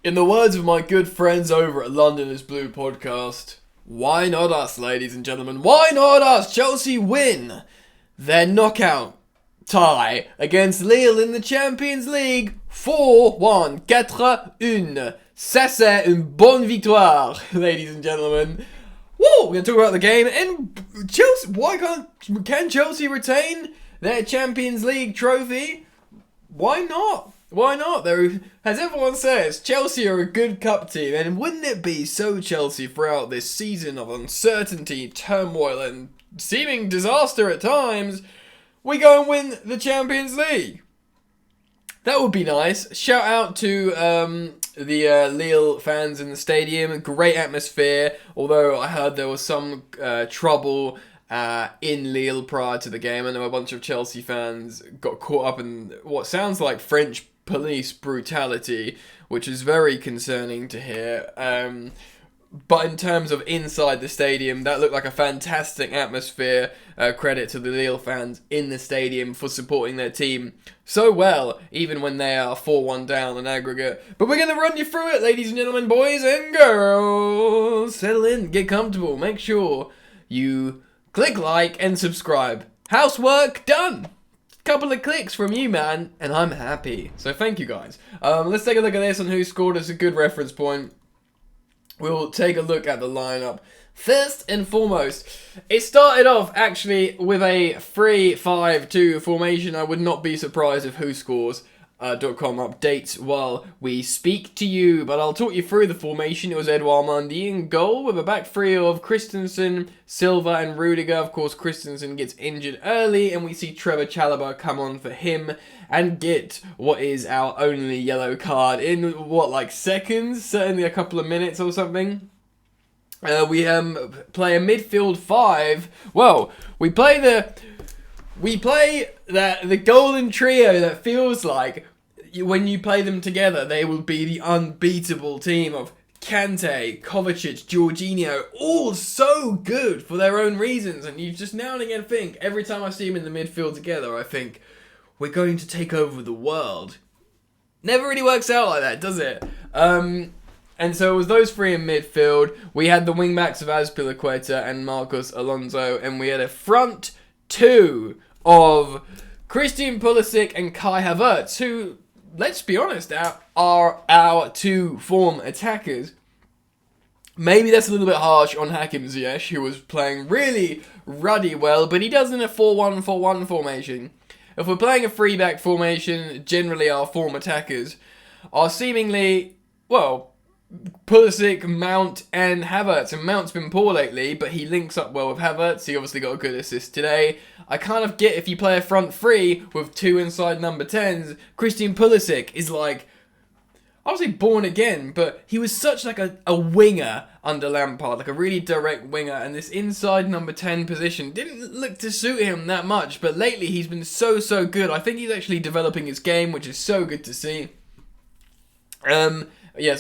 In the words of my good friends over at London is Blue podcast, why not us, ladies and gentlemen? Why not us? Chelsea win their knockout tie against Lille in the Champions League 4-1. 4-1. Ça c'est une bonne victoire, ladies and gentlemen. Woo! We're going to talk about the game. And Chelsea, can Chelsea retain their Champions League trophy? Why not? Why not? As everyone says, Chelsea are a good cup team, and wouldn't it be so Chelsea throughout this season of uncertainty, turmoil, and seeming disaster at times, we go and win the Champions League? That would be nice. Shout out to the Lille fans in the stadium. Great atmosphere, although I heard there was some trouble in Lille prior to the game. I know a bunch of Chelsea fans got caught up in what sounds like French police brutality, which is very concerning to hear. But in terms of inside the stadium, that looked like a fantastic atmosphere. Credit to the Lille fans in the stadium for supporting their team so well, even when they are 4-1 down in aggregate. But we're going to run you through it, ladies and gentlemen, boys and girls. Settle in, get comfortable, make sure you click like and subscribe. Housework done. Couple of clicks from you, man, and I'm happy. So thank you, guys. Let's take a look at this on who scored as a good reference point. We'll take a look at the lineup. First and foremost, it started off actually with a 3-5-2 formation. I would not be surprised if WhoScores.com updates while we speak to you, but I'll talk you through the formation. It was Edouard Mendy in goal with a back three of Christensen, Silva and Rudiger. Of course, Christensen gets injured early and we see Trevor Chalobah come on for him and get what is our only yellow card in seconds, certainly a couple of minutes or something. We play a midfield five. Well, we play the golden trio that feels like when you play them together, they will be the unbeatable team of Kante, Kovacic, Jorginho, all so good for their own reasons. And you just now and again think, every time I see them in the midfield together, I think, we're going to take over the world. Never really works out like that, does it? And so it was those three in midfield. We had the wing-backs of Azpilicueta and Marcos Alonso, and we had a front two of Christian Pulisic and Kai Havertz, who, let's be honest, are our two form attackers. Maybe that's a little bit harsh on Hakim Ziyech, who was playing really ruddy well, but he does in a 4-1-4-1 formation. If we're playing a 3-back formation, generally our form attackers are seemingly, Pulisic, Mount, and Havertz. And Mount's been poor lately, but he links up well with Havertz. He obviously got a good assist today. I kind of get if you play a front three with two inside number 10s, Christian Pulisic is like, I would say born again, but he was such like a winger under Lampard, like a really direct winger, and this inside number 10 position didn't look to suit him that much, but lately he's been so good. I think he's actually developing his game, which is so good to see. So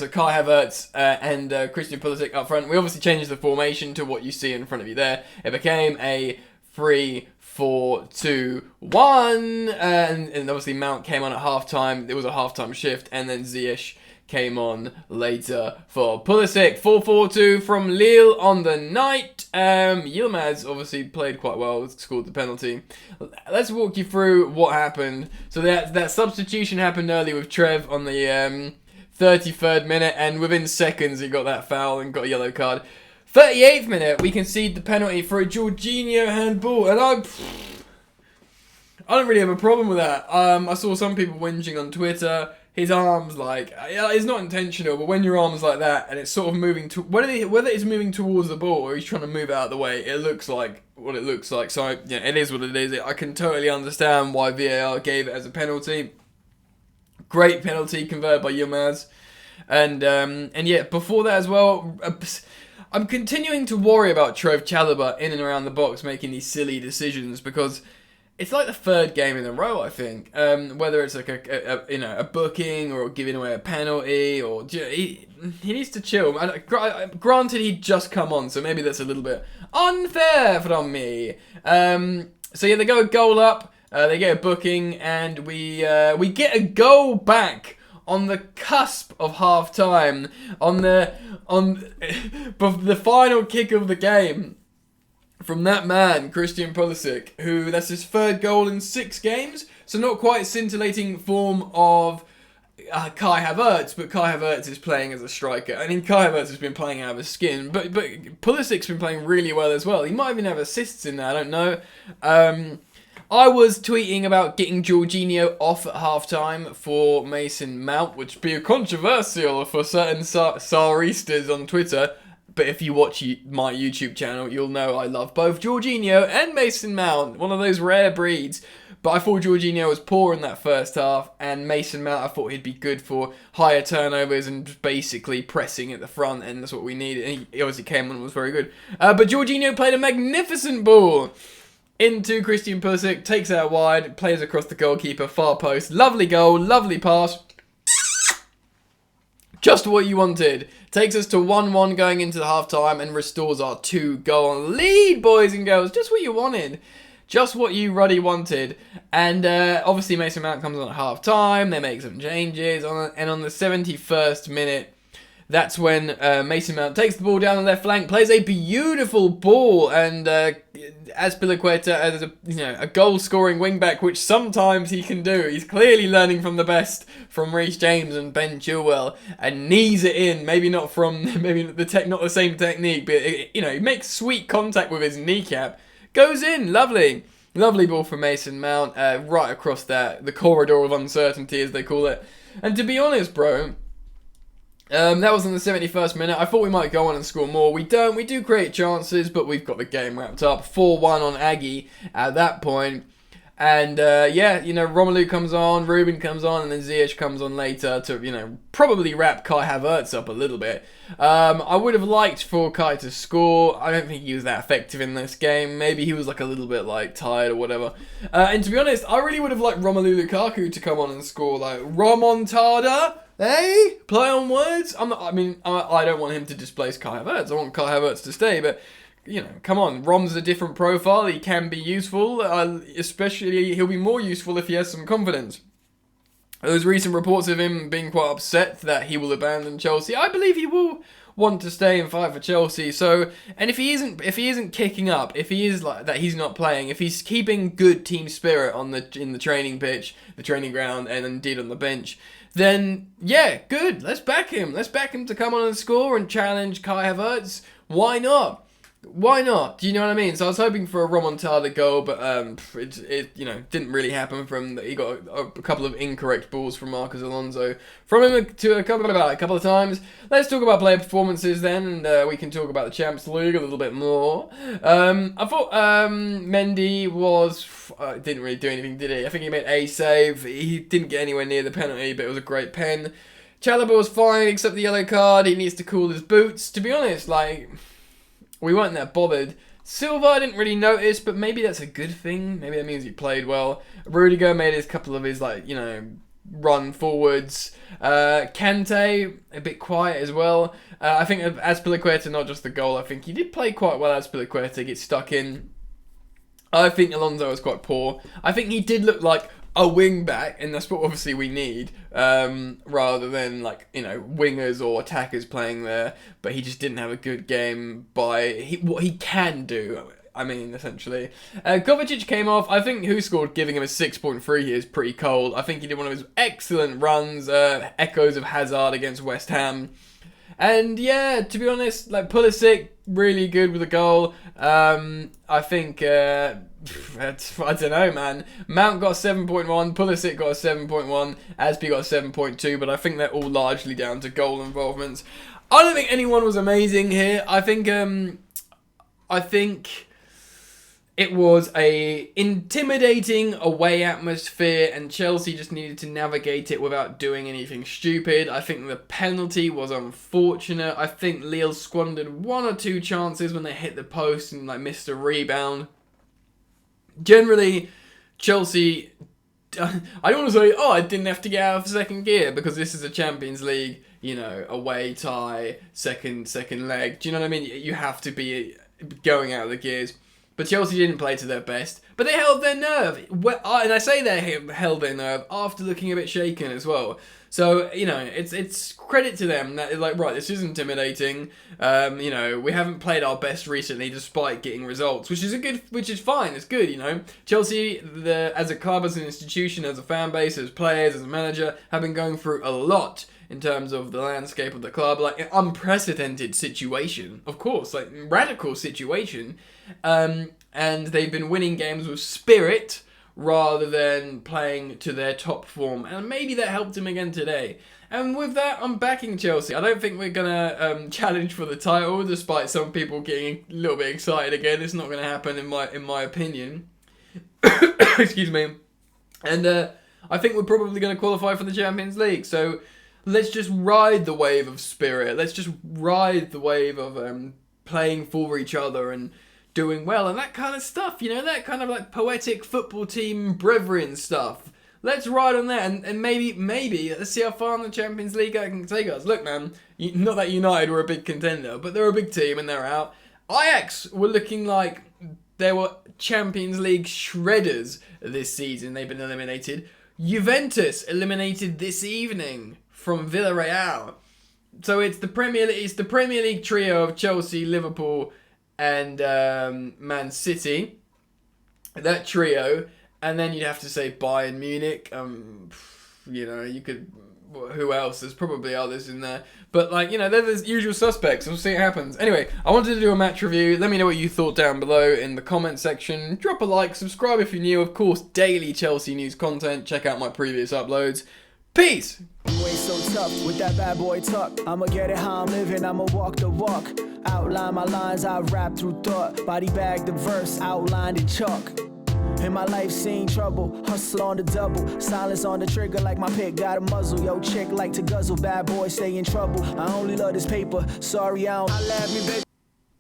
Kai Havertz and Christian Pulisic up front. We obviously changed the formation to what you see in front of you there. It became a 3-4-2-1, and obviously Mount came on at half-time. It was a half-time shift, and then Ziyech came on later for Pulisic. 4-4-2 from Lille on the night. Yilmaz obviously played quite well, scored the penalty. Let's walk you through what happened. So that substitution happened early with Trev on the 33rd minute, and within seconds he got that foul and got a yellow card. 38th minute, we concede the penalty for a Jorginho handball, and I don't really have a problem with that. I saw some people whinging on Twitter. His arms, it's not intentional, but when your arm's like that and it's sort of moving to whether it's moving towards the ball or he's trying to move out of the way, it looks like what it looks like. So yeah, it is what it is. I can totally understand why VAR gave it as a penalty. Great penalty converted by Yilmaz. And yeah, before that as well, I'm continuing to worry about Trev Chalobah in and around the box making these silly decisions, because it's like the third game in a row, I think. Whether it's like a booking or giving away a penalty, or he needs to chill. Granted, he'd just come on, so maybe that's a little bit unfair from me. So yeah, they go a goal up. They get a booking, and we get a goal back on the cusp of half time, on the final kick of the game, from that man, Christian Pulisic, who that's his third goal in 6 games, so not quite scintillating form of Kai Havertz, but Kai Havertz is playing as a striker. I mean, Kai Havertz has been playing out of his skin, but Pulisic's been playing really well as well. He might even have assists in there, I don't know. I was tweeting about getting Jorginho off at halftime for Mason Mount, which would be controversial for certain Saristas on Twitter. But if you watch my YouTube channel, you'll know I love both Jorginho and Mason Mount, one of those rare breeds. But I thought Jorginho was poor in that first half, and Mason Mount, I thought he'd be good for higher turnovers and just basically pressing at the front, and that's what we needed. And he obviously came on and was very good. But Jorginho played a magnificent ball into Christian Pulisic, takes it out wide, plays across the goalkeeper, far post. Lovely goal, lovely pass. Just what you wanted. Takes us to 1-1 going into the half-time and restores our 2-goal lead, boys and girls. Just what you wanted. Just what you ruddy wanted. And obviously Mason Mount comes on at half-time. They make some changes. And on the 71st minute, that's when Mason Mount takes the ball down the left flank, plays a beautiful ball, and Azpilicueta as a goal-scoring wing-back, which sometimes he can do. He's clearly learning from the best, from Reece James and Ben Chilwell, and knees it in. Maybe not the same technique, but he makes sweet contact with his kneecap. Goes in, lovely ball from Mason Mount, right across the corridor of uncertainty, as they call it. And to be honest, bro. That was in the 71st minute. I thought we might go on and score more. We don't. We do create chances, but we've got the game wrapped up. 4-1 on Aggie at that point. And, Romelu comes on, Ruben comes on, and then Ziyech comes on later to, probably wrap Kai Havertz up a little bit. I would have liked for Kai to score. I don't think he was that effective in this game. Maybe he was, a little bit, tired or whatever. And to be honest, I really would have liked Romelu Lukaku to come on and score, Romontada. Hey, play on words. I don't want him to displace Kai Havertz. I want Kai Havertz to stay, but come on. Rom's a different profile. He can be useful. Especially, he'll be more useful if he has some confidence. Those recent reports of him being quite upset that he will abandon Chelsea. I believe he will want to stay and fight for Chelsea. So, and if he isn't kicking up, if he is that he's not playing, if he's keeping good team spirit in the training pitch, the training ground, and indeed on the bench, then yeah, good. Let's back him. Let's back him to come on and score and challenge Kai Havertz. Why not? Why not? Do you know what I mean? So I was hoping for a Remontada goal, but it didn't really happen. He got a couple of incorrect balls from Marcos Alonso from him a couple of times. Let's talk about player performances then, and we can talk about the Champions League a little bit more. I thought Mendy didn't really do anything, did he? I think he made a save. He didn't get anywhere near the penalty, but it was a great pen. Chalobah was fine, except the yellow card. He needs to cool his boots. To be honest, we weren't that bothered. Silva I didn't really notice, but maybe that's a good thing. Maybe that means he played well. Rudiger made a couple of his, run forwards. Kante, a bit quiet as well. I think Azpilicueta, not just the goal, I think he did play quite well. Azpilicueta gets stuck in. I think Alonso was quite poor. I think he did look like a wing back, and that's what obviously we need, rather than wingers or attackers playing there. But he just didn't have a good game what he can do. Essentially. Kovacic came off. I think who scored, giving him a 6.3 here is pretty cold. I think he did one of his excellent runs, echoes of Hazard against West Ham. And yeah, to be honest, Pulisic, really good with a goal. I think, I don't know, man. Mount got a 7.1, Pulisic got a 7.1, Aspi got a 7.2, but I think they're all largely down to goal involvements. I don't think anyone was amazing here. I think it was a intimidating away atmosphere, and Chelsea just needed to navigate it without doing anything stupid. I think the penalty was unfortunate. I think Lille squandered one or two chances when they hit the post and missed a rebound. Generally, Chelsea, I don't want to say, I didn't have to get out of second gear, because this is a Champions League, away tie, second leg. Do you know what I mean? You have to be going out of the gears. But Chelsea didn't play to their best. But they held their nerve. And I say they held their nerve after looking a bit shaken as well. So, it's credit to them that, like, right, this is intimidating. We haven't played our best recently despite getting results, which is fine. It's good, Chelsea, as a club, as an institution, as a fan base, as players, as a manager, have been going through a lot in terms of the landscape of the club, like an unprecedented situation, of course, like radical situation. And they've been winning games with spirit, rather than playing to their top form. And maybe that helped him again today. And with that, I'm backing Chelsea. I don't think we're going to challenge for the title, despite some people getting a little bit excited again. It's not going to happen in my opinion. Excuse me. And I think we're probably going to qualify for the Champions League. So let's just ride the wave of spirit. Let's just ride the wave of playing for each other and doing well and that kind of stuff, that kind of like poetic football team brethren stuff. Let's ride on that and maybe let's see how far in the Champions League I can take us. Look, man, not that United were a big contender, but they're a big team and they're out. Ajax were looking like they were Champions League shredders this season. They've been eliminated. Juventus eliminated this evening from Villarreal. So it's the Premier League trio of Chelsea, Liverpool, and Man City, that trio, and then you'd have to say Bayern Munich. You could. Who else? There's probably others in there, but they're the usual suspects. We'll see what happens. Anyway, I wanted to do a match review. Let me know what you thought down below in the comment section. Drop a like, subscribe if you're new. Of course, daily Chelsea news content. Check out my previous uploads. Peace. You ain't so tough with that bad boy talk. I'ma get it how I'm living. I'ma walk the walk. Outline my lines, I rap through thought. Body bag the verse, outlined in chalk. In my life seen trouble, hustle on the double. Silence on the trigger like my pick got a muzzle. Yo, chick like to guzzle, bad boy stay in trouble. I only love this paper, sorry I don't. I love me bitch.